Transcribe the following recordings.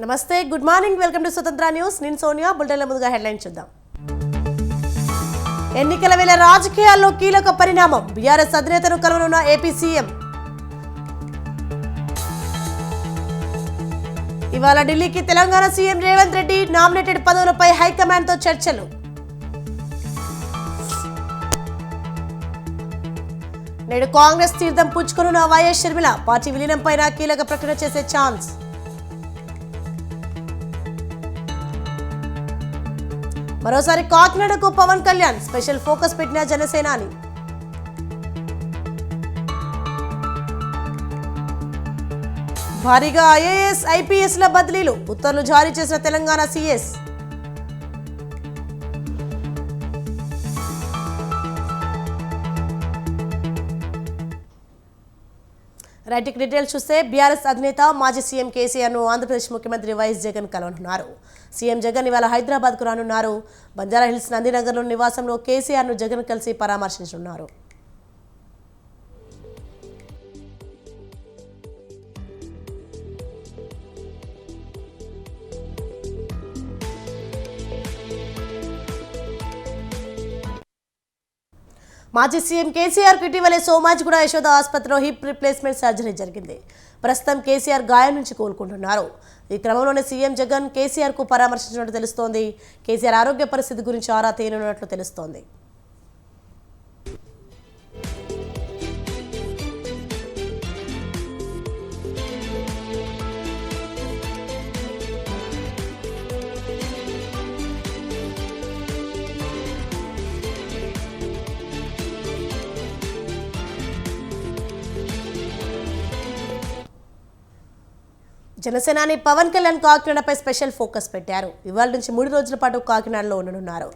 నమస్తే, good morning, welcome to స్వతంత్ర news. నేను సోనియా. బులెటిన్ల ముందుగా హెడ్లైన్స్ చూద్దాం. ఎన్నికల వేళ రాజకీయాల్లో కీలక పరిణామం. బీఆర్ఎస్ అధినేతను కలవనున్న ఏపీ సీఎం. ఇవాళ ఢిల్లీకి తెలంగాణ సీఎం రేవంత్ రెడ్డి. నామినేటెడ్ పదవులపై హైకమాండ్తో చర్చలు. నేడు కాంగ్రెస్ తీర్థం పుచ్చుకున్న వైఎస్ షర్మిల. పార్టీ విలీనంపై కీలక ప్రకటన చేసే ఛాన్స్. మరోసారి కాకినాడకు పవన్ కళ్యాణ్. స్పెషల్ ఫోకస్ పెట్టిన జనసేనాని. భారీగా ఐఏఎస్ ఐపీఎస్ల బదిలీలు. ఉత్తర్వులు జారీ చేసిన తెలంగాణ సీఎస్. రైట్, డీటెయిల్స్ చూస్తే బీఆర్ఎస్ అధినేత మాజీ సీఎం కేసీఆర్ను ఆంధ్రప్రదేశ్ ముఖ్యమంత్రి వైఎస్ జగన్ కలవనున్నారు. సీఎం జగన్ ఇవాళ హైదరాబాద్కు రానున్నారు. బంజారాహిల్స్ నందినగర్లోని నివాసంలో కేసీఆర్ను జగన్ కలిసి పరామర్శించనున్నారు. మాజీ సీఎం కేసీఆర్కు ఇటీవలే సోమాజిగూడ యశోద ఆసుపత్రిలో హిప్ రీప్లేస్మెంట్ సర్జరీ జరిగింది. ప్రస్తుతం కేసీఆర్ గాయం నుంచి కోలుకుంటున్నారు. ఈ క్రమంలోనే సీఎం జగన్ కేసీఆర్కు పరామర్శించినట్టు తెలుస్తోంది. కేసీఆర్ ఆరోగ్య పరిస్థితి గురించి ఆరా తీయనున్నట్లు తెలుస్తోంది. జనసేనాని పవన్ కళ్యాణ్ కాకినాడపై స్పెషల్ ఫోకస్ పెట్టారు. ఇవాళ నుంచి 3 రోజుల పాటు కాకినాడలో ఉండనున్నారు.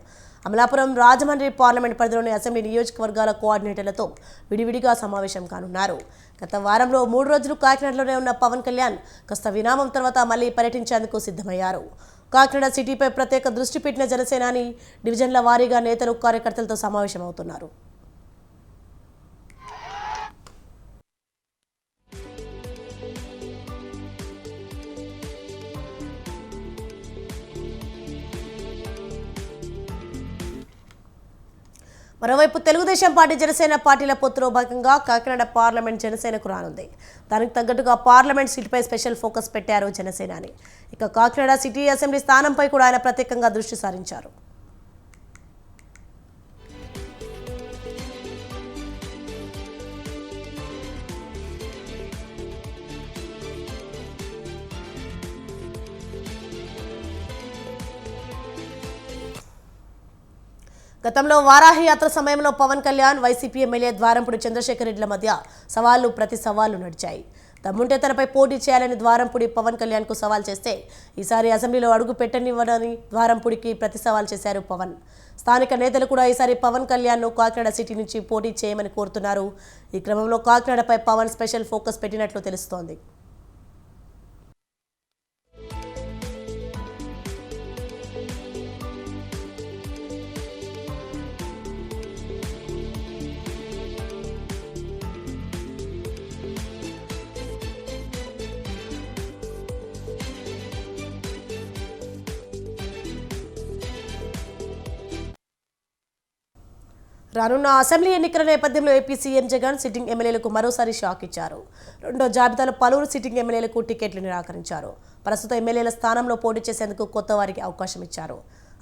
అమలాపురం, రాజమండ్రి పార్లమెంట్ పరిధిలోని అసెంబ్లీ నియోజకవర్గాల కోఆర్డినేటర్లతో విడివిడిగా సమావేశం కానున్నారు. గత వారంలో 3 రోజులు కాకినాడలోనే ఉన్న పవన్ కళ్యాణ్ కాస్త విరామం తర్వాత మళ్లీ పర్యటించేందుకు సిద్ధమయ్యారు. కాకినాడ సిటీపై ప్రత్యేక దృష్టి పెట్టిన జనసేనాని డివిజన్ల వారీగా నేతలు, కార్యకర్తలతో సమావేశమవుతున్నారు. మరోవైపు తెలుగుదేశం పార్టీ, జనసేన పార్టీల పొత్తులో భాగంగా కాకినాడ పార్లమెంట్ జనసేనకు రానుంది. దానికి తగ్గట్టుగా పార్లమెంట్ సీటుపై స్పెషల్ ఫోకస్ పెట్టారు జనసేనాని. ఇక కాకినాడ సిటీ అసెంబ్లీ స్థానంపై కూడా ఆయన ప్రత్యేకంగా దృష్టి సారించారు. గతంలో వారాహి యాత్ర సమయంలో పవన్ కళ్యాణ్, వైసీపీ ఎమ్మెల్యే ద్వారంపూడి చంద్రశేఖర్ రెడ్డిల మధ్య ప్రతి సవాళ్లు నడిచాయి. దమ్ముంటే తనపై పోటీ చేయాలని ద్వారంపూడి పవన్ కళ్యాణ్కు సవాల్ చేస్తే ఈసారి అసెంబ్లీలో అడుగు పెట్టనివ్వడని ద్వారంపూడికి ప్రతి సవాల్ చేశారు పవన్. స్థానిక నేతలు కూడా ఈసారి పవన్ కళ్యాణ్ను కాకినాడ సిటీ నుంచి పోటీ చేయమని కోరుతున్నారు. ఈ క్రమంలో కాకినాడపై పవన్ స్పెషల్ ఫోకస్ పెట్టినట్లు తెలుస్తోంది. రానున్న అసెంబ్లీ ఎన్నికల నేపథ్యంలో ఏపీ సీఎం జగన్ సిట్టింగ్ ఎమ్మెల్యేలకు మరోసారి షాక్ ఇచ్చారు. రెండో జాబితాలో పలువురు సిట్టింగ్ ఎమ్మెల్యేలకు టికెట్లు నిరాకరించారు. ప్రస్తుత ఎమ్మెల్యేల స్థానంలో పోటీ చేసేందుకు కొత్త వారికి అవకాశం ఇచ్చారు.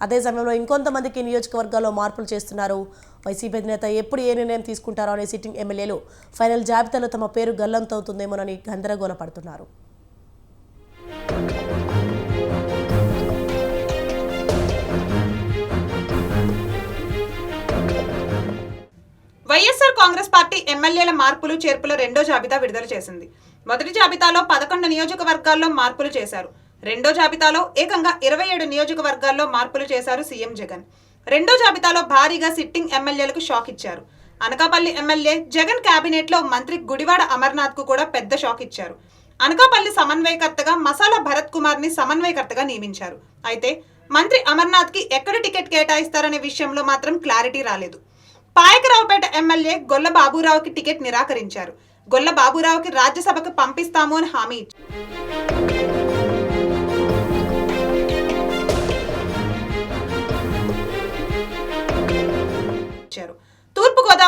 అదే సమయంలో ఇంకొంతమందికి నియోజకవర్గాల్లో మార్పులు చేస్తున్నారు. వైసీపీ అధినేత ఎప్పుడు ఏ నిర్ణయం తీసుకుంటారో అనే సిట్టింగ్ ఎమ్మెల్యేలు ఫైనల్ జాబితాలో తమ పేరు గల్లంతవుతుందేమోనని గందరగోళ పడుతున్నారు. వైఎస్ఆర్ కాంగ్రెస్ పార్టీ ఎమ్మెల్యేల మార్పులు చేర్పుల రెండో జాబితా విడుదల చేసింది. మొదటి జాబితాలో 11 నియోజకవర్గాల్లో మార్పులు చేశారు. రెండో జాబితాలో ఏకంగా 27 నియోజకవర్గాల్లో మార్పులు చేశారు సీఎం జగన్. రెండో జాబితాలో భారీగా సిట్టింగ్ ఎమ్మెల్యేలకు షాక్ ఇచ్చారు. అనకాపల్లి ఎమ్మెల్యే జగన్ కేబినెట్ లో మంత్రి గుడివాడ అమర్నాథ్ కు కూడా పెద్ద షాక్ ఇచ్చారు. అనకాపల్లి సమన్వయకర్తగా మసాలా భరత్ కుమార్ ని సమన్వయకర్తగా నియమించారు. అయితే మంత్రి అమర్నాథ్ కి ఎక్కడ టికెట్ కేటాయిస్తారనే విషయంలో మాత్రం క్లారిటీ రాలేదు. పాయకరావుపేట ఎమ్మెల్యే గొల్ల బాబురావుకి టికెట్ నిరాకరించారు. గొల్ల బాబురావుకి రాజ్యసభకు పంపిస్తాము అని హామీ ఇచ్చారు.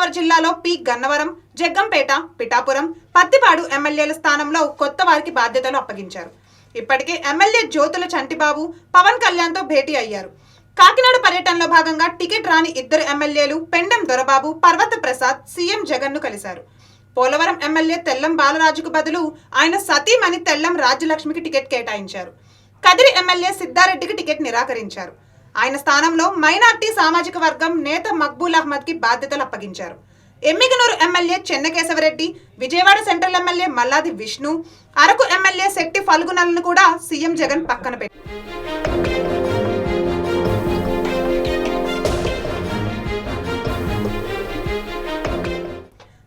తూర్పుగోదావరి జిల్లాలో పి గన్నవరం, జగ్గంపేట, పిఠాపురం, పత్తిపాడు ఎమ్మెల్యేల స్థానంలో కొత్త వారికి బాధ్యతలు అప్పగించారు. ఇప్పటికే ఎమ్మెల్యే జ్యోతుల చంటిబాబు పవన్ కళ్యాణ్తో భేటీ అయ్యారు. కాకినాడ పర్యటనలో భాగంగా టికెట్ రాని ఇద్దరు ఎమ్మెల్యేలు పెండెం దొరబాబు, పర్వత ప్రసాద్ సీఎం జగన్ ను కలిశారు. పోలవరం ఎమ్మెల్యే తెల్లం బాలరాజుకు బదులు ఆయన సతీమణి తెల్లం రాజ్యలక్ష్మికి టికెట్ కేటాయించారు. కదిరి ఎమ్మెల్యే సిద్ధారెడ్డికి టికెట్ నిరాకరించారు. ఆయన స్థానంలో మైనార్టీ సామాజిక వర్గం నేత మక్బూల్ అహ్మద్ కి బాధ్యతలు అప్పగించారు. Emmiganur MLA Chennakesavareddy, Vijayawada central MLA Malladi Vishnu, Araku MLA Shetty ఫల్గునలను కూడా సీఎం జగన్ పక్కన పెట్టారు.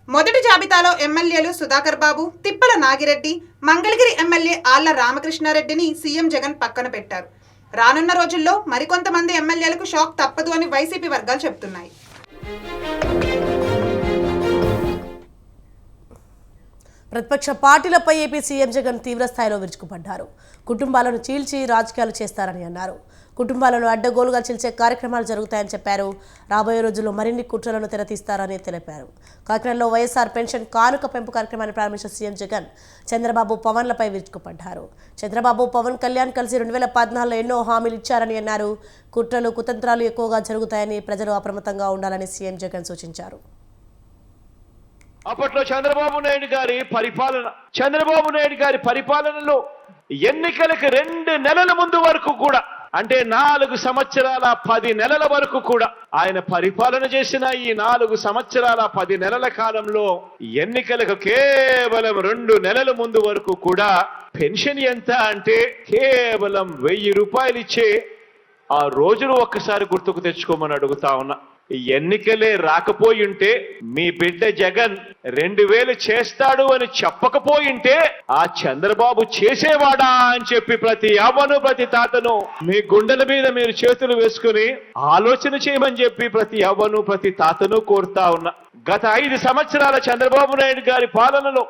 మొదటి జాబితాలో ఎమ్మెల్యేలు సుధాకర్ బాబు, తిప్పల నాగిరెడ్డి, మంగళగిరి ఎమ్మెల్యే ఆళ్ల రామకృష్ణారెడ్డిని సీఎం జగన్ పక్కన పెట్టారు. రానున్న రోజుల్లో మరికొంతమంది ఎమ్మెల్యేలకు షాక్ తప్పదు అని వైసీపీ వర్గాలు చెబుతున్నాయి. ప్రతిపక్ష పార్టీలపై ఏపీ సీఎం జగన్ తీవ్రస్థాయిలో విరుచుకుపడ్డారు. కుటుంబాలను చీల్చి రాజకీయాలు చేస్తారని అన్నారు. కుటుంబాలను అడ్డగోలుగా చీల్చే కార్యక్రమాలు జరుగుతాయని చెప్పారు. రాబోయే రోజుల్లో మరిన్ని కుట్రలను తెరతీస్తారని తెలిపారు. కాకినాడలో వైఎస్ఆర్ పెన్షన్ కానుక పెంపు కార్యక్రమాన్ని ప్రారంభించిన సీఎం జగన్ చంద్రబాబు, పవన్లపై విరుచుకుపడ్డారు. చంద్రబాబు, పవన్ కళ్యాణ్ కలిసి 2014లో ఎన్నో హామీలు ఇచ్చారని అన్నారు. కుట్రలు, కుతంత్రాలు ఎక్కువగా జరుగుతాయని, ప్రజలు అప్రమత్తంగా ఉండాలని సీఎం జగన్ సూచించారు. అప్పట్లో చంద్రబాబు నాయుడు గారి పరిపాలనలో ఎన్నికలకు 2 నెలల ముందు వరకు కూడా, అంటే 4 సంవత్సరాల 10 నెలల వరకు కూడా ఆయన పరిపాలన చేసిన ఈ 4 సంవత్సరాల 10 నెలల కాలంలో ఎన్నికలకు కేవలం 2 నెలల ముందు వరకు కూడా పెన్షన్ ఎంత అంటే కేవలం 1000 రూపాయలు ఇచ్చే ఆ రోజును ఒక్కసారి గుర్తుకు తెచ్చుకోమని అడుగుతా ఉన్నా. ఎన్నికలే రాకపోయింటే, మీ బిడ్డ జగన్ 2000 చేస్తాడు అని చెప్పకపోయింటే ఆ చంద్రబాబు చేసేవాడా అని చెప్పి ప్రతి అవ్వను, ప్రతి తాతను మీ గుండెల మీద మీరు చేతులు వేసుకుని ఆలోచన చేయమని చెప్పి ప్రతి అవ్వను, ప్రతి తాతను కోరుతా ఉన్నా. గత 5 సంవత్సరాల చంద్రబాబు నాయుడు గారి పాలనలో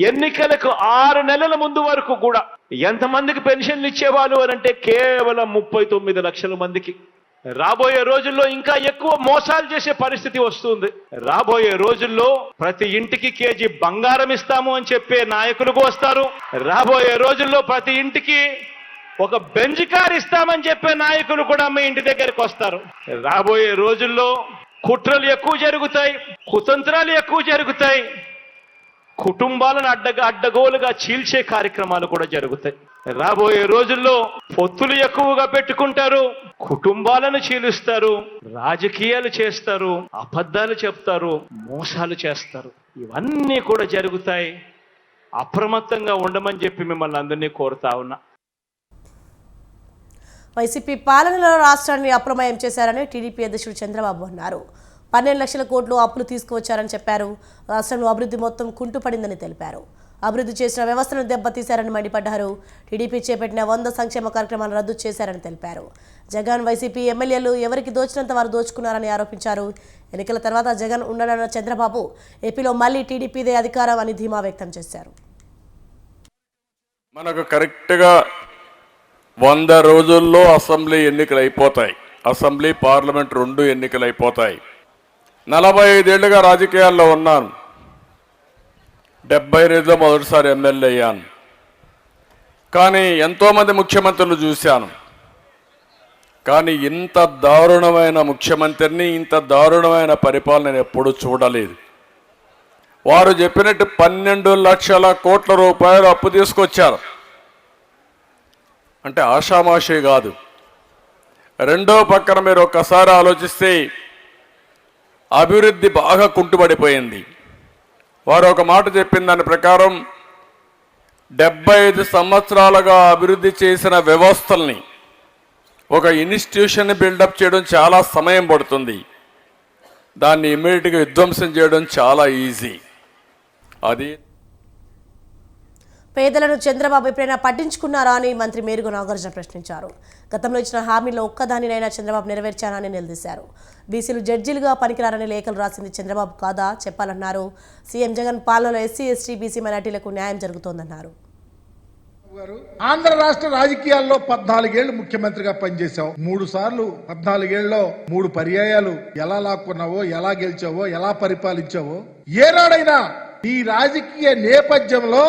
ఎన్నికలకు 6 నెలల ముందు వరకు కూడా ఎంతమందికి పెన్షన్లు ఇచ్చేవాళ్ళు అని అంటే కేవలం 39 లక్షల మందికి. రాబోయే రోజుల్లో ఇంకా ఎక్కువ మోసాలు చేసే పరిస్థితి వస్తుంది. రాబోయే రోజుల్లో ప్రతి ఇంటికి కేజీ బంగారం ఇస్తాము అని చెప్పే నాయకులు వస్తారు. రాబోయే రోజుల్లో ప్రతి ఇంటికి ఒక బెంజ్ కార్ ఇస్తామని చెప్పే నాయకులు కూడా మీ ఇంటి దగ్గరికి వస్తారు. రాబోయే రోజుల్లో కుట్రలు ఎక్కువ జరుగుతాయి, కుతంత్రాలు ఎక్కువ జరుగుతాయి, కుటుంబాలను అడ్డగోలుగా చీల్చే కార్యక్రమాలు కూడా జరుగుతాయి. రాబోయే రోజుల్లో పొత్తులు ఎక్కువగా పెట్టుకుంటారు, కుటుంబాలను చీలుస్తారు, రాజకీయాలు చేస్తారు, అబద్ధాలు చెప్తారు, మోసాలు చేస్తారు. ఇవన్నీ కూడా జరుగుతాయి. అప్రమత్తంగా ఉండమని చెప్పి మిమ్మల్ని అందరినీ కోరుతా ఉన్నా. వైసీపీ పాలనలో రాష్ట్రాన్ని అప్రమయం చేశారని టీడీపీ అధ్యక్షుడు చంద్రబాబు అన్నారు. 12 లక్షల కోట్లు అప్పులు తీసుకువచ్చారని చెప్పారు. రాష్ట్రంలో అభివృద్ధి మొత్తం కుంటుపడిందని తెలిపారు. అభివృద్ధి చేసిన వ్యవస్థను దెబ్బతీశారని మండిపడ్డారు. టీడీపీ చేపట్టిన 100 సంక్షేమ కార్యక్రమాలను రద్దు చేశారని తెలిపారు. జగన్, వైసీపీ ఎమ్మెల్యేలు ఎవరికి దోచినంత వారు దోచుకున్నారని ఆరోపించారు. ఎన్నికల తర్వాత జగన్ ఉండనన్న చంద్రబాబు ఏపీలో మళ్లీ టీడీపీదే అధికారం అని ధీమా వ్యక్తం చేశారు. మనకు కరెక్ట్గా 100 రోజుల్లో అసెంబ్లీ ఎన్నికలు అయిపోతాయి. అసెంబ్లీ, పార్లమెంట్ 2 ఎన్నికలు అయిపోతాయి. 45 ఏళ్లుగా రాజకీయాల్లో ఉన్నాను. 72లో మొదటిసారి ఎమ్మెల్యే అయ్యాను. కానీ ఎంతోమంది ముఖ్యమంత్రులు చూశాను. కానీ ఇంత దారుణమైన ముఖ్యమంత్రిని, ఇంత దారుణమైన పరిపాలన నేను ఎప్పుడూ చూడలేదు. వారు చెప్పినట్టు 12 లక్షల కోట్ల రూపాయలు అప్పు తీసుకొచ్చారు. అంటే ఆషామాషి కాదు. రెండో పక్కన మీరు ఒక్కసారి ఆలోచిస్తే అభివృద్ధి బాగా కుంటుపడిపోయింది. వారు ఒక మాట చెప్పిన దాని ప్రకారం 75 సంవత్సరాలుగా అభివృద్ధి చేసిన వ్యవస్థల్ని, ఒక ఇన్స్టిట్యూషన్ని బిల్డప్ చేయడం చాలా సమయం పడుతుంది. దాన్ని ఇమ్మీడియట్గా విధ్వంసం చేయడం చాలా ఈజీ. అది పేదలను చంద్రబాబు ఎప్పుడైనా పట్టించుకున్నారా అని మంత్రి మేరుగు నాగార్జున ప్రశ్నించారు. గతంలో ఇచ్చిన హామీలో ఒక్కదానినైనా చంద్రబాబు నెరవేర్చానని నిలదీశారు. బీసీలు జడ్జీలుగా పనికిరారని లేఖలు రాసింది చంద్రబాబు కాదా చెప్పాలన్నారు. సీఎం జగన్ పాలనలో ఎస్సీ, ఎస్టీ, బీసీ మైనార్టీలకు న్యాయం జరుగుతోందన్నారు. ఆంధ్ర రాష్ట్ర రాజకీయాల్లో 14 ఏళ్లు ముఖ్యమంత్రిగా పనిచేశావు. 3 సార్లు 14 ఏళ్లలో 3 పర్యాయాలు ఎలా లాక్కున్నావో, ఎలా గెలిచావో, ఎలా పరిపాలించావో ఏనాడైనా ఈ రాజకీయ నేపథ్యంలో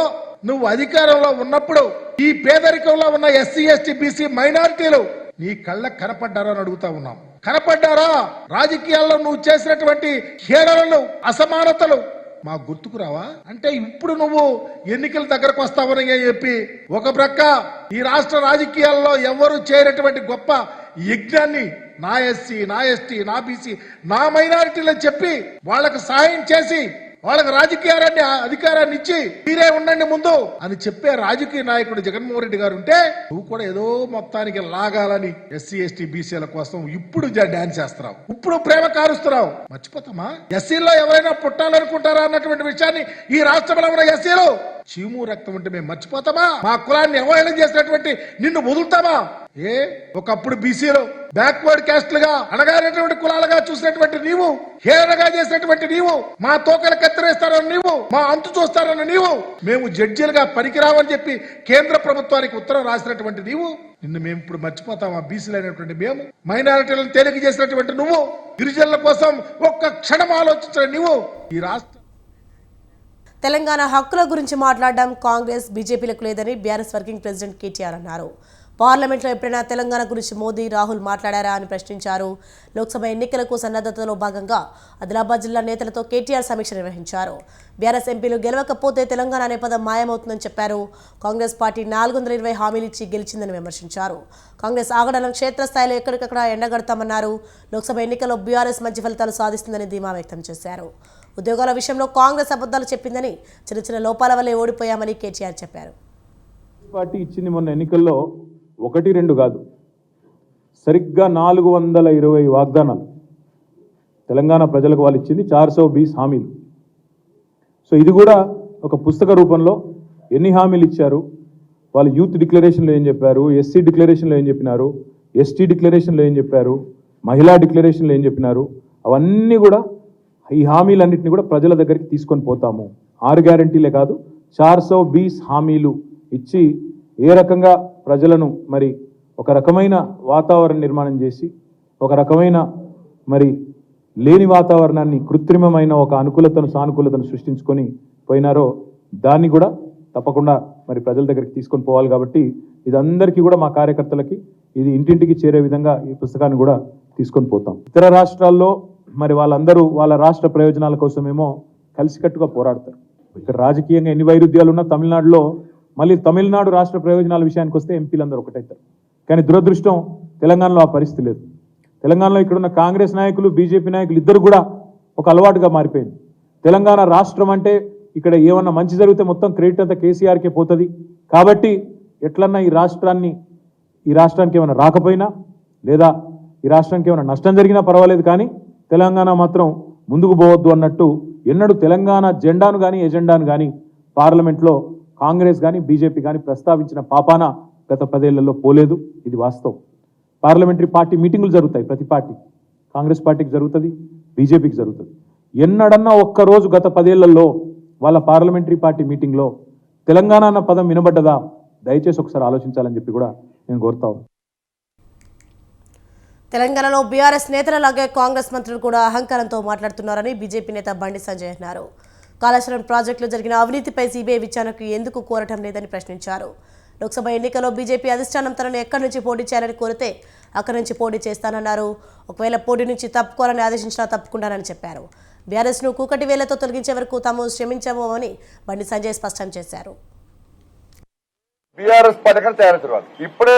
నువ్వు అధికారంలో ఉన్నప్పుడు ఈ పేదరికంలో ఉన్న ఎస్సీ ఎస్టీ బీసీ మైనారిటీలు నీ కళ్ళకు కనపడ్డారా అని అడుగుతా ఉన్నాం. కనపడ్డారా? రాజకీయాల్లో నువ్వు చేసినటువంటి హేళనలు, అసమానతలు మా గుర్తుకు రావా? అంటే ఇప్పుడు నువ్వు ఎన్నికల దగ్గరకు వస్తావని చెప్పి ఒక ప్రక్క ఈ రాష్ట్ర రాజకీయాల్లో ఎవరు చేయనటువంటి గొప్ప యజ్ఞాన్ని నా ఎస్సీ, నా ఎస్టీ, నా బీసీ, నా మైనారిటీలని చెప్పి వాళ్ళకు సాయం చేసి వాళ్ళకి రాజకీయాన్ని అధికారాన్ని ఇచ్చి మీరే ఉండండి ముందు అని చెప్పే రాజకీయ నాయకుడు జగన్మోహన్ రెడ్డి గారు ఉంటే నువ్వు కూడా ఏదో మొత్తానికి లాగాలని ఎస్సీ ఎస్టీ బీసీల కోసం ఇప్పుడు డాన్స్ చేస్తున్నావు, ఇప్పుడు ప్రేమ కారుస్తున్నావు. మర్చిపోతామా? ఎస్సీలో ఎవరైనా పుట్టాలనుకుంటారా అన్నటువంటి విషయాన్ని ఈ రాష్ట్రంలో ఉన్న ఎస్సీలు చీము రక్తం ఉంటే మేము మర్చిపోతామా? మా కులాన్ని అవహేళన చేసినటువంటి నిన్ను వదులుతామా? ఒకప్పుడు బీసీలు బ్యాక్వర్డ్ క్యాస్ట్లుగా అణగారినటువంటి కులాలుగా చూసినటువంటి నీవు, హేళనగా చేసినటువంటి నీవు, మా తోకలు కత్తిరేస్తారని నీవు, మా అంతు చూస్తారని నీవు, మేము జడ్జీలుగా పనికిరావని చెప్పి కేంద్ర ప్రభుత్వానికి ఉత్తరం రాసినటువంటి నీవు, నిన్ను మేము ఇప్పుడు మర్చిపోతామా? బీసీలు అయినటువంటి మేము, మైనారిటీలను తేలిక చేసినటువంటి నువ్వు, గిరిజనుల కోసం ఒక్క క్షణం ఆలోచించిన నీవు ఈ రాష్ట్ర తెలంగాణ హక్కుల గురించి మాట్లాడడం కాంగ్రెస్ బీజేపీలకు లేదని బీఆర్ఎస్ వర్కింగ్ ప్రెసిడెంట్ కేటీఆర్ అన్నారు. పార్లమెంట్లో ఎప్పుడైనా తెలంగాణ గురించి మోదీ, రాహుల్ మాట్లాడారా అని ప్రశ్నించారు. లోక్సభ ఎన్నికలకు సన్నద్ధతలో భాగంగా ఆదిలాబాద్ జిల్లా నేతలతో కేటీఆర్ సమీక్ష నిర్వహించారు. బీఆర్ఎస్ ఎంపీలు గెలవకపోతే తెలంగాణ అనే పదం మాయమవుతుందని చెప్పారు. కాంగ్రెస్ పార్టీ 420 హామీలు ఇచ్చి గెలిచిందని విమర్శించారు. కాంగ్రెస్ ఆగడాలను క్షేత్రస్థాయిలో ఎక్కడికక్కడ ఎండగడతామన్నారు. లోక్సభ ఎన్నికల్లో బీఆర్ఎస్ మంచి ఫలితాలు సాధిస్తుందని ధీమా వ్యక్తం చేశారు. ఉద్యోగాల విషయంలో కాంగ్రెస్ అబద్ధాలు చెప్పిందని, చిన్న చిన్న లోపాల వల్లే ఓడిపోయామని కేటీఆర్ చెప్పారు. పార్టీ ఇచ్చింది మొన్న ఎన్నికల్లో 1-2 కాదు, సరిగ్గా 420 వాగ్దానాలు తెలంగాణ ప్రజలకు వాళ్ళు ఇచ్చింది. 420 హామీలు. సో ఇది కూడా ఒక పుస్తక రూపంలో ఎన్ని హామీలు ఇచ్చారు, వాళ్ళు యూత్ డిక్లరేషన్లో ఏం చెప్పారు, ఎస్సీ డిక్లరేషన్లో ఏం చెప్పినారు, ఎస్టీ డిక్లరేషన్లో ఏం చెప్పారు, మహిళా డిక్లరేషన్లో ఏం చెప్పినారు, అవన్నీ కూడా ఈ హామీలన్నింటినీ కూడా ప్రజల దగ్గరికి తీసుకొని పోతాము. 6 గ్యారంటీలే కాదు, 420 హామీలు ఇచ్చి ఏ రకంగా ప్రజలను మరి ఒక రకమైన వాతావరణ నిర్మాణం చేసి, ఒక రకమైన మరి లేని వాతావరణాన్ని, కృత్రిమమైన ఒక అనుకూలతను, సానుకూలతను సృష్టించుకొని పోయినారో దాన్ని కూడా తప్పకుండా మరి ప్రజల దగ్గరికి తీసుకొని పోవాలి. కాబట్టి ఇదందరికీ కూడా మా కార్యకర్తలకి ఇది ఇంటింటికి చేరే విధంగా ఈ పుస్తకాన్ని కూడా తీసుకొని పోతాం. ఇతర రాష్ట్రాల్లో మరి వాళ్ళందరూ వాళ్ళ రాష్ట్ర ప్రయోజనాల కోసమేమో కలిసికట్టుగా పోరాడతారు. ఇక్కడ రాజకీయంగా ఎన్ని వైరుధ్యాలు ఉన్నా తమిళనాడులో మళ్ళీ తమిళనాడు రాష్ట్ర ప్రయోజనాల విషయానికి వస్తే ఎంపీలందరూ ఒకటవుతారు. కానీ దురదృష్టం తెలంగాణలో ఆ పరిస్థితి లేదు. తెలంగాణలో ఇక్కడున్న కాంగ్రెస్ నాయకులు, బీజేపీ నాయకులు ఇద్దరు కూడా ఒక అలవాటుగా మారిపోయింది. తెలంగాణ రాష్ట్రం అంటే ఇక్కడ ఏమన్నా మంచి జరిగితే మొత్తం క్రెడిట్ అంతా కేసీఆర్కే పోతుంది. కాబట్టి ఎట్లన్నా ఈ రాష్ట్రానికి ఏమైనా రాకపోయినా లేదా ఈ రాష్ట్రానికి ఏమైనా నష్టం జరిగినా పర్వాలేదు, కానీ తెలంగాణ మాత్రం ముందుకు పోవద్దు అన్నట్టు ఎన్నడూ తెలంగాణ జెండాను కానీ ఎజెండాను కానీ పార్లమెంట్లో కాంగ్రెస్ కానీ బీజేపీ కానీ ప్రస్తావించిన పాపాన గత 10 ఏళ్లలో పోలేదు. ఇది వాస్తవం. పార్లమెంటరీ పార్టీ మీటింగులు జరుగుతాయి ప్రతి పార్టీ, కాంగ్రెస్ పార్టీకి జరుగుతుంది, బీజేపీకి జరుగుతుంది. ఎన్నడన్నా ఒక్కరోజు గత 10 ఏళ్లలో వాళ్ళ పార్లమెంటరీ పార్టీ మీటింగ్లో తెలంగాణ అన్న పదం వినబడ్డదా? దయచేసి ఒకసారి ఆలోచించాలని చెప్పి కూడా నేను కోరుతా ఉన్నాను. తెలంగాణలో బీఆర్ఎస్ నేతలలాగే కాంగ్రెస్ మంత్రులు కూడా అహంకారంతో మాట్లాడుతున్నారని బీజేపీ నేత బండి సంజయ్ అన్నారు. కాళేశ్వరం ప్రాజెక్టులో జరిగిన అవినీతిపై సీబీఐ విచారణకు ఎందుకు కోరటం లేదని ప్రశ్నించారు. లోక్సభ ఎన్నికల్లో బీజేపీ అధిష్టానం తనను ఎక్కడి నుంచి పోటీ చేయాలని కోరితే అక్కడి నుంచి పోటీ చేస్తానన్నారు. ఒకవేళ పోటీ నుంచి తప్పుకోవాలని ఆదేశించినా తప్పుకుంటానని చెప్పారు. బీఆర్ఎస్ను కూకటి వేలతో తొలగించే వరకు తాము శ్రమించబోమని బండి సంజయ్ స్పష్టం చేశారు. బీఆర్ఎస్ పథకం తయారు తర్వాత ఇప్పుడే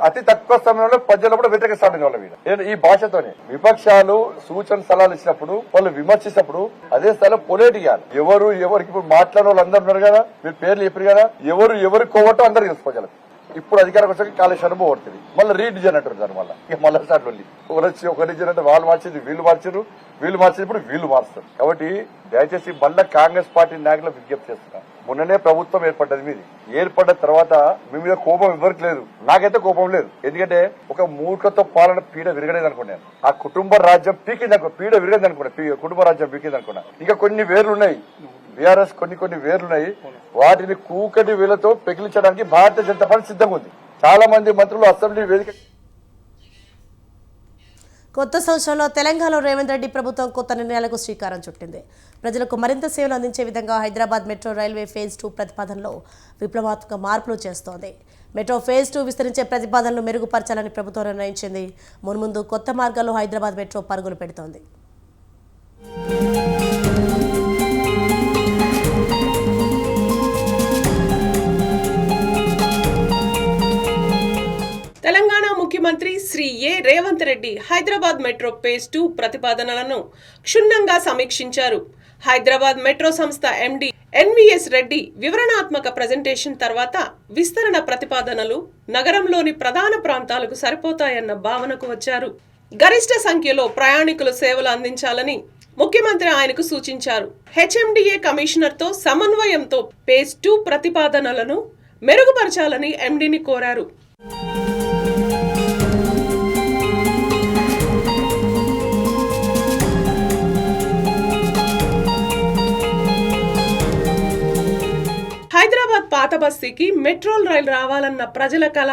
అతి తక్కువ సమయంలో ప్రజలు కూడా వ్యతిరేక సాధన వాళ్ళ మీద ఈ భాషతోనే విపక్షాలు సూచన సలహాలు ఇచ్చినప్పుడు వాళ్ళు విమర్శించినప్పుడు అదే స్థాయిలో పొలేట్ ఇవ్వాలి. ఎవరికి ఇప్పుడు మాట్లాడే వాళ్ళు అందరు ఉన్నారు కదా, మీరు పేర్లు చెప్పారు కదా, ఎవరు కోవటం అందరు తెలుసుకోవాలి. ఇప్పుడు అధికారం వచ్చాక కాళేశ్వరం పోగొడుతుంది, మళ్ళీ రీడిజన్ అంటారు దాని వల్ల. ఇక మళ్ళీ స్టార్ట్ ఒక రీజన్ అంటే వాళ్ళు మార్చింది వీళ్ళు మార్చారు, వీళ్ళు మార్చింది ఇప్పుడు వీళ్ళు మారుస్తారు. కాబట్టి దయచేసి మళ్ళీ కాంగ్రెస్ పార్టీ నాయకులు విజ్ఞప్తి చేస్తున్నారు. మొన్ననే ప్రభుత్వం ఏర్పడ్డది, మీది ఏర్పడ్డ తర్వాత మీ మీద కోపం ఎవరికి లేదు, నాకైతే కోపం లేదు. ఎందుకంటే ఒక మూర్ఖతో పాలన పీడ విరగలేదు అనుకున్నాను. ఆ కుటుంబ రాజ్యం పీకింది అనుకో, పీడ విరగదు అనుకున్నా, కుటుంబ రాజ్యం పీకింది అనుకున్నా. ఇంకా కొన్ని వేర్లు ఉన్నాయి. బీఆర్ఎస్ కొన్ని వేర్లున్నాయి, వాటిని కూకటి వేలతో పెకిలించడానికి భారతీయ జనతా పార్టీ సిద్ధంగా ఉంది. చాలా మంది మంత్రులు అసెంబ్లీ వేదిక. కొత్త సంవత్సరంలో తెలంగాణలో రేవంత్ రెడ్డి ప్రభుత్వం కొత్త నిర్ణయాలకు శ్రీకారం చుట్టింది. ప్రజలకు మరింత సేవలు అందించే విధంగా హైదరాబాద్ మెట్రో రైల్వే ఫేజ్ 2 ప్రతిపాదనలో విప్లవాత్మక మార్పులు చేస్తోంది. మెట్రో ఫేజ్ 2 విస్తరించే ప్రతిపాదనలు మెరుగుపరచాలని ప్రభుత్వం నిర్ణయించింది. మున్ముందు కొత్త మార్గాల్లో హైదరాబాద్ మెట్రో పరుగులు పెడుతోంది. తెలంగాణ ముఖ్యమంత్రి శ్రీ రేవంత్ రెడ్డి హైదరాబాద్ మెట్రో ఫేజ్ 2 ప్రతిపాదనలను క్షుణ్ణంగా సమీక్షించారు. హైదరాబాద్ మెట్రో సంస్థ ఎండీ ఎన్వీఎస్ రెడ్డి వివరణాత్మక ప్రెజెంటేషన్ తర్వాత విస్తరణ ప్రతిపాదనలు నగరంలోని ప్రధాన ప్రాంతాలకు సరిపోతాయన్న భావనకు వచ్చారు. గరిష్ట సంఖ్యలో ప్రయాణికులు సేవలు అందించాలని ముఖ్యమంత్రి ఆయనకు సూచించారు. హెచ్ఎండిఏ కమిషనర్తో సమన్వయంతో ఫేజ్ 2 ప్రతిపాదనలను మెరుగుపరచాలని ఎండీని కోరారు. హైదరాబాద్ పాత బస్తీకి మెట్రో రైలు రావాలన్న ప్రజల కళ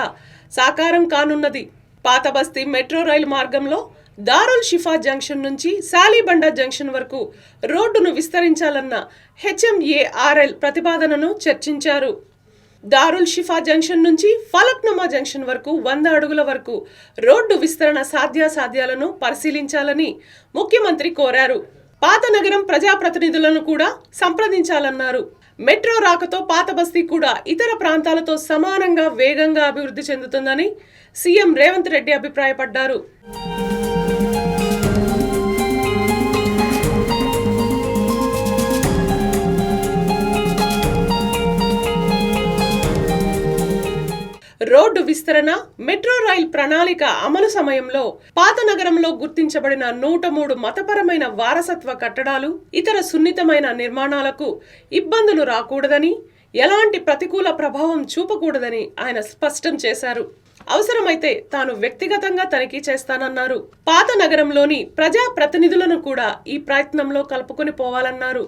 సాకారం కానున్నది. పాత బస్తీ మెట్రో రైలు మార్గంలో దారుల్ షిఫా జంక్షన్ నుంచి సాలీబండ జంక్షన్ వరకు రోడ్డును విస్తరించాలన్న హెచ్ఎంఏఆర్ఎల్ ప్రతిపాదనను చర్చించారు. దారుల్ షిఫా జంక్షన్ నుంచి ఫలక్నుమా జంక్షన్ వరకు 100 అడుగుల వరకు రోడ్డు విస్తరణ సాధ్యాసాధ్యాలను పరిశీలించాలని ముఖ్యమంత్రి కోరారు. పాత నగరం ప్రజాప్రతినిధులను కూడా సంప్రదించాలన్నారు. మెట్రో రాకతో పాత బస్తీ కూడా ఇతర ప్రాంతాలతో సమానంగా వేగంగా అభివృద్ధి చెందుతుందని సీఎం రేవంత్ రెడ్డి అభిప్రాయపడ్డారు. రోడ్డు విస్తరణ, మెట్రో రైల్ ప్రణాళిక అమలు సమయంలో పాత నగరంలో గుర్తించబడిన 103 మతపరమైన వారసత్వ కట్టడాలు, ఇతర సున్నితమైన నిర్మాణాలకు ఇబ్బందులు రాకూడదని, ఎలాంటి ప్రతికూల ప్రభావం చూపకూడదని ఆయన స్పష్టం చేశారు. అవసరమైతే తాను వ్యక్తిగతంగా తనిఖీ చేస్తానన్నారు. పాత నగరంలోని ప్రజా ప్రతినిధులను కూడా ఈ ప్రయత్నంలో కలుపుకొని పోవాలన్నారు.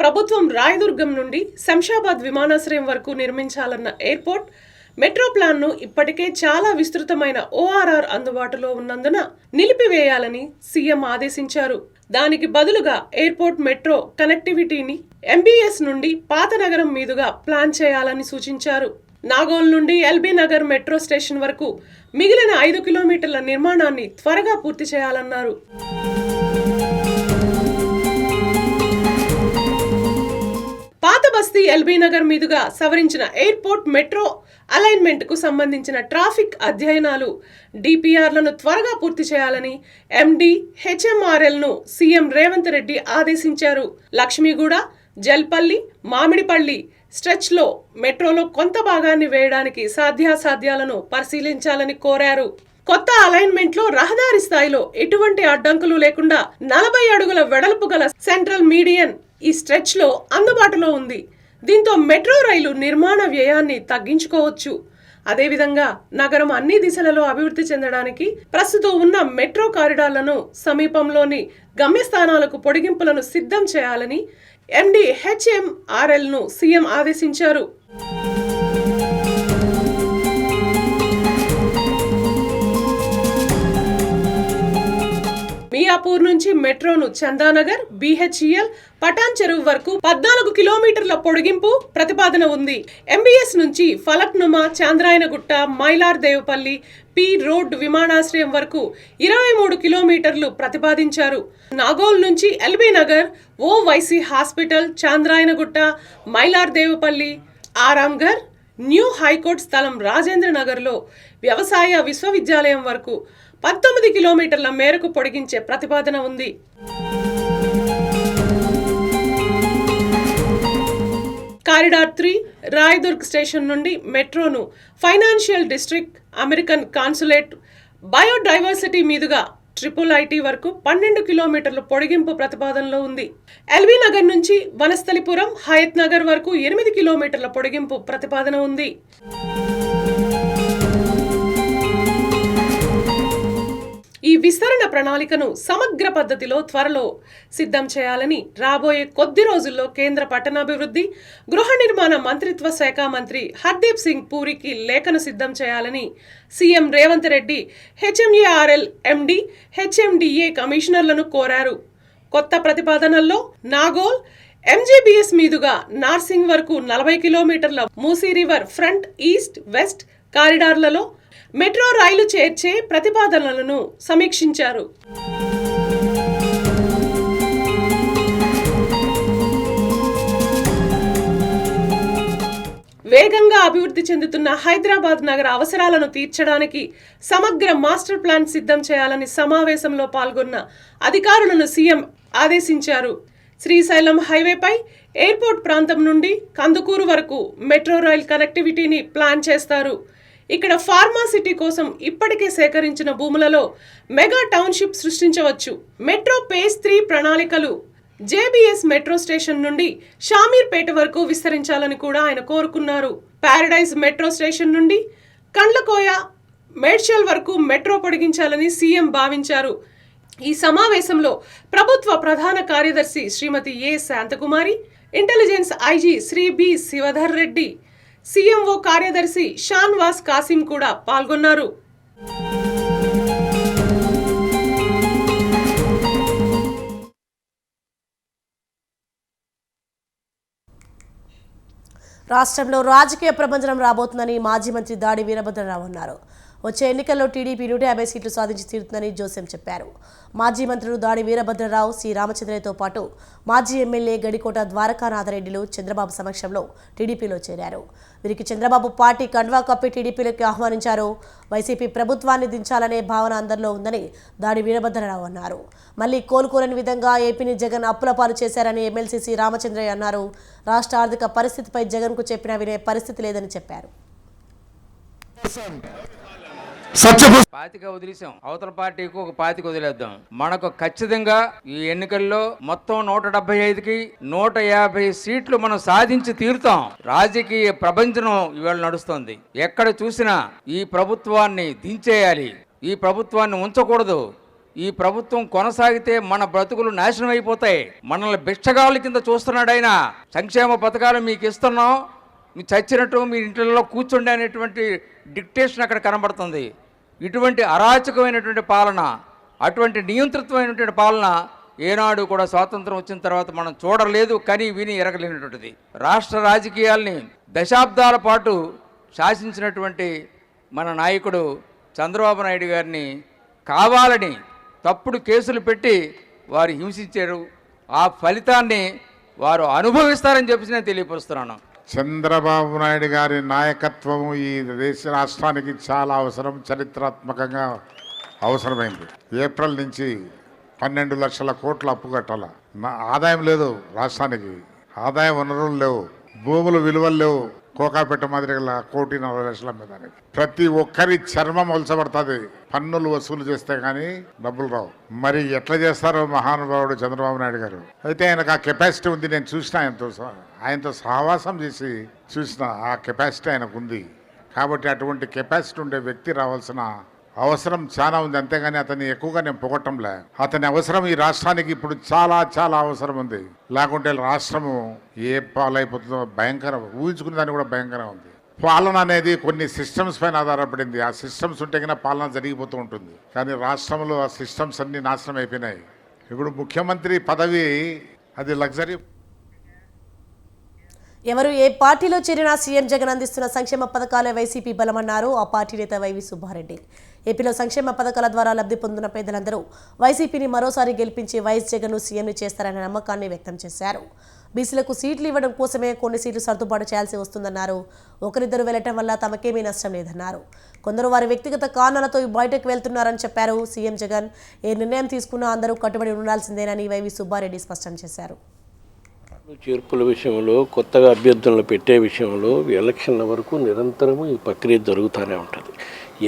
ప్రభుత్వం రాయదుర్గం నుండి శంషాబాద్ విమానాశ్రయం వరకు నిర్మించాలన్న ఎయిర్పోర్ట్ మెట్రో ప్లాన్ను ఇప్పటికే చాలా విస్తృతమైన ఓఆర్ఆర్ అందుబాటులో ఉన్నందున నిలిపివేయాలని సీఎం ఆదేశించారు. దానికి బదులుగా ఎయిర్పోర్ట్ మెట్రో కనెక్టివిటీని ఎంబీఎస్ నుండి పాత నగరం మీదుగా ప్లాన్ చేయాలని సూచించారు. నాగోల్ నుండి ఎల్బీ నగర్ మెట్రో స్టేషన్ వరకు మిగిలిన 5 కిలోమీటర్ల నిర్మాణాన్ని త్వరగా పూర్తి చేయాలన్నారు. పాత బస్తీ ఎల్బీ నగర్ మీదుగా సవరించిన ఎయిర్పోర్ట్ మెట్రో అలైన్మెంట్ కు సంబంధించిన ట్రాఫిక్ అధ్యయనాలు, డిపిఆర్లను త్వరగా పూర్తి చేయాలని ఎండి హెచ్ఎంఆర్ఎల్ ను సీఎం రేవంత్ రెడ్డి ఆదేశించారు. లక్ష్మీగూడ, జల్పల్లి, మామిడిపల్లి స్ట్రెచ్ లో మెట్రోలో కొంత భాగాన్ని వేయడానికి సాధ్యాసాధ్యాలను పరిశీలించాలని కోరారు. కొత్త అలైన్మెంట్ లో రహదారి స్థాయిలో ఎటువంటి అడ్డంకులు లేకుండా 40 అడుగుల వెడల్పు గల సెంట్రల్ మీడియన్ ఈ స్ట్రెచ్ లో అందుబాటులో ఉంది. దీంతో మెట్రో రైలు నిర్మాణ వ్యయాన్ని తగ్గించుకోవచ్చు. అదేవిధంగా నగరం అన్ని దిశలలో అభివృద్ధి చెందడానికి ప్రస్తుతం ఉన్న మెట్రో కారిడార్లను సమీపంలోని గమ్యస్థానాలకు పొడిగింపులను సిద్ధం చేయాలని ఎండి హెచ్ఎంఆర్ఎల్ ను సీఎం ఆదేశించారు. మియాపూర్ నుంచి మెట్రోను చందానగర్, బిహెచ్ఈఎల్, పటాన్ చెరువు వరకు 14 కిలోమీటర్ల పొడిగింపు ప్రతిపాదన ఉంది. ఎంబీఎస్ నుంచి ఫలక్నుమా, చాంద్రాయనగుట్ట, మైలార్ దేవపల్లి, పి రోడ్ విమానాశ్రయం వరకు 23 కిలోమీటర్లు ప్రతిపాదించారు. నాగోల్ నుంచి LB Nagar, Owaisi hospital, Chandrayangutta, Mylar Devpally, Aramghar, new high court స్థలం రాజేంద్ర నగర్లో వ్యవసాయ విశ్వవిద్యాలయం వరకు 19 కిలోమీటర్ల మేరకు పొడిగించే ప్రతిపాదన ఉంది. కారిడార్ 3 రాయదుర్గ్ స్టేషన్ నుండి మెట్రోను financial district, American consulate, biodiversity మీదుగా IIIT వరకు 12 కిలోమీటర్ల పొడిగింపు ప్రతిపాదనలో ఉంది. ఎల్బీ నగర్ నుంచి వనస్థలిపురం, హయత్ నగర్ వరకు 8 కిలోమీటర్ల పొడిగింపు ప్రతిపాదన ఉంది. విస్తరణ ప్రణాళికను సమగ్ర పద్ధతిలో త్వరలో సిద్ధం చేయాలని రాబోయే కొద్ది రోజుల్లో కేంద్ర పట్టణాభివృద్ధి, గృహ నిర్మాణ మంత్రిత్వ శాఖ మంత్రి హర్దీప్ సింగ్ పూరికి లేఖను సిద్ధం చేయాలని సీఎం రేవంత్ రెడ్డి హెచ్ఎంఏఆర్ఎల్ ఎండి, హెచ్ఎండిఏ కమిషనర్లను కోరారు. కొత్త ప్రతిపాదనల్లో నాగోల్ ఎంజీబీఎస్ మీదుగా నార్సింగ్ వరకు 40 కిలోమీటర్ల Musi river front east west కారిడార్లలో మెట్రో రైలు చేర్చే ప్రతిపాదనలను సమీక్షించారు. వేగంగా అభివృద్ధి చెందుతున్న హైదరాబాద్ నగర అవసరాలను తీర్చడానికి సమగ్ర మాస్టర్ ప్లాన్ సిద్ధం చేయాలని సమావేశంలో పాల్గొన్న అధికారులను సీఎం ఆదేశించారు. శ్రీశైలం హైవేపై ఎయిర్పోర్ట్ ప్రాంతం నుండి కందుకూరు వరకు మెట్రో రైల్ కనెక్టివిటీని ప్లాన్ చేస్తారు. ఇక్కడ ఫార్మా సిటీ కోసం ఇప్పటికే సేకరించిన భూములలో మెగా టౌన్షిప్ సృష్టించవచ్చు. మెట్రో ఫేజ్ 3 ప్రణాళికలు జేబీఎస్ మెట్రో స్టేషన్ నుండి షామీర్పేట వరకు విస్తరించాలని కూడా ఆయన కోరుకున్నారు. ప్యారడైజ్ మెట్రో స్టేషన్ నుండి కండ్లకోయ, మేడ్చల్ వరకు మెట్రో పొడిగించాలని సీఎం భావించారు. ఈ సమావేశంలో ప్రభుత్వ ప్రధాన కార్యదర్శి Shrimati A Shanthakumari, intelligence IG Shri B Shivadhar Reddy, CMO కార్యదర్శి షాన్వాస్ కాసిం కూడా పాల్గొన్నారు. రాష్ట్రంలో రాజకీయ ప్రభంజనం రాబోతుందని మాజీ మంత్రి దాడి వీరభద్రరావు అన్నారు. వచ్చే ఎన్నికల్లో టీడీపీ 150 సీట్లు సాధించి తీరుతుందని జోసెం చెప్పారు. మాజీ మంత్రులు దాడి వీరభద్రరావు, సి రామచంద్రయ్యతో పాటు మాజీ ఎమ్మెల్యే గడికోట ద్వారకానాథరెడ్డిలు చంద్రబాబు సమక్షంలో టీడీపీలో చేరారు. వీరికి చంద్రబాబు పార్టీ కండువా కప్పి టీడీపీలోకి ఆహ్వానించారు. వైసీపీ ప్రభుత్వాన్ని దించాలనే భావన అందరిలో ఉందని దాడి వీరభద్రరావు అన్నారు. మళ్లీ కోలుకోలేని విధంగా ఏపీని జగన్ అప్పుల పాలు చేశారని ఎమ్మెల్సీ సి రామచంద్రయ్య అన్నారు. రాష్ట్ర ఆర్థిక పరిస్థితిపై జగన్కు చెప్పినా వినే పరిస్థితి లేదని చెప్పారు. పాతిక వదిలేసాం, అవతల పార్టీకి ఒక పాతిక వదిలేద్దాం. మనకు ఖచ్చితంగా ఈ ఎన్నికల్లో మొత్తం 175కి 150 సీట్లు మనం సాధించి తీరుతాం. రాజకీయ ప్రపంచం ఇవాళ నడుస్తోంది. ఎక్కడ చూసినా ఈ ప్రభుత్వాన్ని దించేయాలి, ఈ ప్రభుత్వాన్ని ఉంచకూడదు, ఈ ప్రభుత్వం కొనసాగితే మన బ్రతుకులు నాశనం అయిపోతాయి, మనల్ని బిచ్చగాళ్ళ కింద చూస్తున్నాడు ఆయన, సంక్షేమ పథకాలు మీకు ఇస్తున్నాం, మీరు చచ్చినట్టు మీ ఇంట్లో కూర్చోండి అనేటువంటి డిక్టేషన్ అక్కడ కనబడుతుంది. ఇటువంటి అరాచకమైనటువంటి పాలన, అటువంటి నియంత్రితమైనటువంటి పాలన ఏనాడు కూడా స్వాతంత్రం వచ్చిన తర్వాత మనం చూడలేదు, కానీ విని ఎరగలేనటువంటిది. రాష్ట్ర రాజకీయాల్ని దశాబ్దాల పాటు శాసించినటువంటి మన నాయకుడు చంద్రబాబు నాయుడు గారిని కావాలని తప్పుడు కేసులు పెట్టి వారు హింసించారు. ఆ ఫలితాన్ని వారు అనుభవిస్తారని చెప్పి నేను తెలియపరుస్తున్నాను. చంద్రబాబు నాయుడు గారి నాయకత్వము ఈ దేశ రాష్ట్రానికి చాలా అవసరం, చరిత్రాత్మకంగా అవసరమైంది. ఏప్రిల్ నుంచి 12 లక్షల కోట్ల అప్పు కట్టాల. ఆదాయం లేదు రాష్ట్రానికి, ఆదాయ వనరులు లేవు, భూములు విలువలు లేవు. కోకాపేట మాదిరిగా 1,40,00,000 మీద ప్రతి ఒక్కరి చర్మం ఒలచబడుతుంది. పన్నులు వసూలు చేస్తే కానీ డబ్బులు రావు. మరి ఎట్లా చేస్తారో మహానుభావుడు చంద్రబాబు నాయుడు గారు. అయితే ఆయనకు ఆ కెపాసిటీ ఉంది. నేను చూసిన, ఆయనతో సహవాసం చేసి చూసిన ఆ కెపాసిటీ ఆయనకు ఉంది. కాబట్టి అటువంటి కెపాసిటీ ఉండే వ్యక్తి రావాల్సిన అవసరం చాలా ఉంది. అంతేగాని అతన్ని ఎక్కువగా నేను పొగట్టంలే. అతని అవసరం ఈ రాష్ట్రానికి ఇప్పుడు చాలా చాలా అవసరం ఉంది. లేకుంటే రాష్ట్రము ఏ పాలైపోతుందో భయంకరం, ఊహించుకునే దాన్ని కూడా భయంకరం ఉంది. పాలన అనేది కొన్ని సిస్టమ్స్ పైన ఆధారపడింది. ఆ సిస్టమ్స్ ఉంటే కన్నా పాలన జరిగిపోతూ ఉంటుంది. కానీ రాష్ట్రంలో ఆ సిస్టమ్స్ అన్ని నాశనం అయిపోయినాయి. ఇప్పుడు ముఖ్యమంత్రి పదవి అది లగ్జరీ. ఎవరు ఏ పార్టీలో చేరినా సీఎం జగన్ అందిస్తున్న సంక్షేమ పథకాలే వైసీపీ బలమన్నారు ఆ పార్టీ నేత వైవి సుబ్బారెడ్డి. ఏపీలో సంక్షేమ పథకాల ద్వారా లబ్ధి పొందిన పేదలందరూ వైసీపీని మరోసారి గెలిపించి వైఎస్ జగన్ను సీఎంని చేస్తారనే నమ్మకాన్ని వ్యక్తం చేశారు. బీసీలకు సీట్లు ఇవ్వడం కోసమే కొన్ని సీట్లు సర్దుబాటు చేయాల్సి వస్తుందన్నారు. ఒకరిద్దరు వెళ్లటం వల్ల తమకేమీ నష్టం లేదన్నారు. కొందరు వారి వ్యక్తిగత కారణాలతో బయటకు వెళ్తున్నారని చెప్పారు. సీఎం జగన్ ఏ నిర్ణయం తీసుకున్నా అందరూ కట్టుబడి ఉండాల్సిందేనని వైవి సుబ్బారెడ్డి స్పష్టం చేశారు. చేర్పుల విషయంలో, కొత్తగా అభ్యర్థులను పెట్టే విషయంలో ఎలక్షన్ల వరకు నిరంతరము ఈ ప్రక్రియ జరుగుతూనే ఉంటుంది.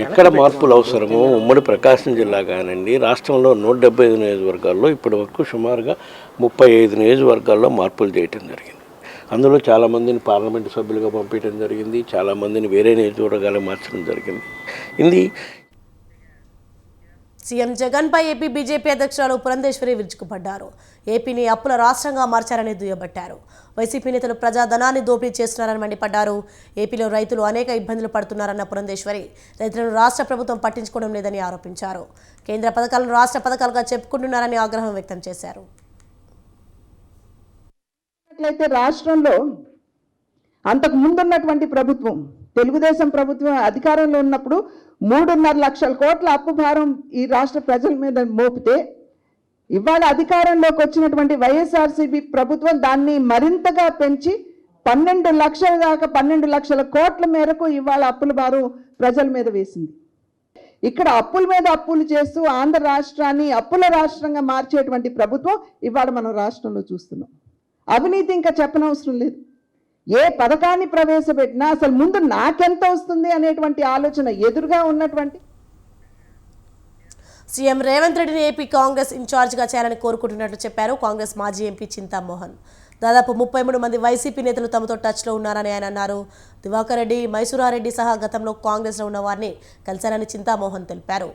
ఎక్కడ మార్పులు అవసరమో ఉమ్మడి ప్రకాశం జిల్లా కానివ్వండి, రాష్ట్రంలో 175 నియోజకవర్గాల్లో ఇప్పటి వరకు సుమారుగా 35 నియోజకవర్గాల్లో మార్పులు చేయటం జరిగింది. అందులో చాలామందిని పార్లమెంటు సభ్యులుగా పంపించడం జరిగింది, చాలామందిని వేరే నియోజకవర్గాలకు మార్చడం జరిగింది. ఇది సీఎం జగన్పై ఏపీ బీజేపీ అధ్యక్షురాలు పురంధేశ్వరి విరుచుకుపడ్డారు. ఏపీని అప్పుల రాష్ట్రంగా మార్చారని దుయ్యబట్టారు. వైసీపీ నేతలు ప్రజాధనాన్ని దోపిడీ చేస్తున్నారని మండిపడ్డారు. ఏపీలో రైతులు అనేక ఇబ్బందులు పడుతున్నారన్న పురంధేశ్వరి రైతులను రాష్ట్ర ప్రభుత్వం పట్టించుకోవడం లేదని ఆరోపించారు. కేంద్ర పథకాలను రాష్ట్ర పథకాలుగా చెప్పుకుంటున్నారని ఆగ్రహం వ్యక్తం చేశారు. రాష్ట్రంలో అంతకు ముందున్నటువంటి ప్రభుత్వం తెలుగుదేశం ప్రభుత్వం అధికారంలో ఉన్నప్పుడు 3.5 లక్షల కోట్ల అప్పు భారం ఈ రాష్ట్ర ప్రజల మీద మోపితే ఇవాళ అధికారంలోకి వచ్చినటువంటి వైఎస్ఆర్సీపీ ప్రభుత్వం దాన్ని మరింతగా పెంచి 12 లక్షల దాకా 12 లక్షల కోట్ల మేరకు ఇవాళ అప్పుల భారం ప్రజల మీద వేసింది. ఇక్కడ అప్పుల మీద అప్పులు చేస్తూ ఆంధ్ర రాష్ట్రాన్ని అప్పుల రాష్ట్రంగా మార్చేటువంటి ప్రభుత్వం ఇవాళ మనం రాష్ట్రంలో చూస్తున్నాం. అవినీతి ఇంకా చెప్పనవసరం లేదు. ఏ పథకాన్ని ప్రవేశపెట్టినా అసలు ముందు నాకెంత వస్తుంది అనేటువంటి ఆలోచన ఎదురుగా ఉన్నటువంటి సీఎం రేవంత్ రెడ్డిని ఏపీ కాంగ్రెస్ ఇన్ఛార్జిగా చేయాలని కోరుకుంటున్నట్లు చెప్పారు కాంగ్రెస్ మాజీ ఎంపీ చింతామోహన్. దాదాపు 33 మంది వైసీపీ నేతలు తమతో టచ్లో ఉన్నారని ఆయన అన్నారు. దివాకర్ రెడ్డి, మైసూరారెడ్డి సహా గతంలో కాంగ్రెస్లో ఉన్న వారిని కలిశారని చింతామోహన్ తెలిపారు.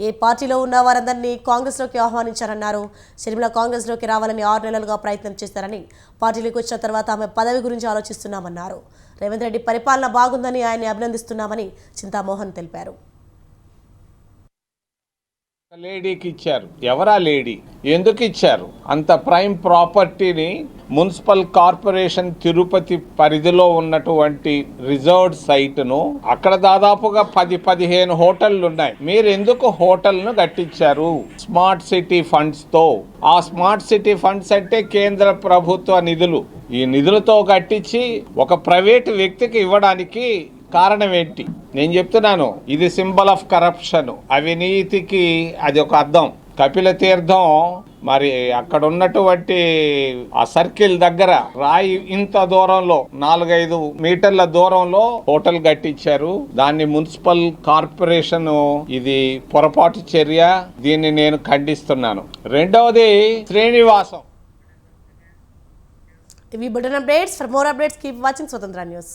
ఏ పార్టీలో ఉన్న వారందరినీ కాంగ్రెస్లోకి ఆహ్వానించారన్నారు. షర్మిల కాంగ్రెస్లోకి రావాలని 6 నెలలుగా ప్రయత్నం చేశారని, పార్టీలోకి వచ్చిన తర్వాత ఆమె పదవి గురించి ఆలోచిస్తున్నామన్నారు. రేవంత్ రెడ్డి పరిపాలన బాగుందని ఆయన్ని అభినందిస్తున్నామని చింతామోహన్ తెలిపారు. లేడీకి ఇచ్చారు. ఎవరా లేడీ? ఎందుకు ఇచ్చారు? అంత ప్రైమ్ ప్రాపర్టీని మున్సిపల్ కార్పొరేషన్ తిరుపతి పరిధిలో ఉన్నటువంటి రిజర్వ్డ్ సైట్ను అక్కడ దాదాపుగా 10-15 హోటళ్లు ఉన్నాయి. మీరు ఎందుకు హోటల్ను కట్టించారు? స్మార్ట్ సిటీ ఫండ్స్ తో. ఆ స్మార్ట్ సిటీ ఫండ్స్ అంటే కేంద్ర ప్రభుత్వ నిధులు. ఈ నిధులతో కట్టించి ఒక ప్రైవేటు వ్యక్తికి ఇవ్వడానికి కారణం ఏంటి? నేను చెప్తున్నాను, ఇది సింబల్ ఆఫ్ కరప్షన్, అవినీతికి అది ఒక అర్థం. కపిల తీర్థం మరి అక్కడ ఉన్నటువంటి ఆ సర్కిల్ దగ్గర రాయి ఇంత దూరంలో 4-5 మీటర్ల దూరంలో హోటల్ కట్టించారు. దాన్ని మున్సిపల్ కార్పొరేషన్ ఇది పొరపాటు చర్య. దీన్ని నేను ఖండిస్తున్నాను. రెండవది శ్రీనివాసం. ఇవి bulletin updates. For more updates keep watching స్వతంత్ర న్యూస్.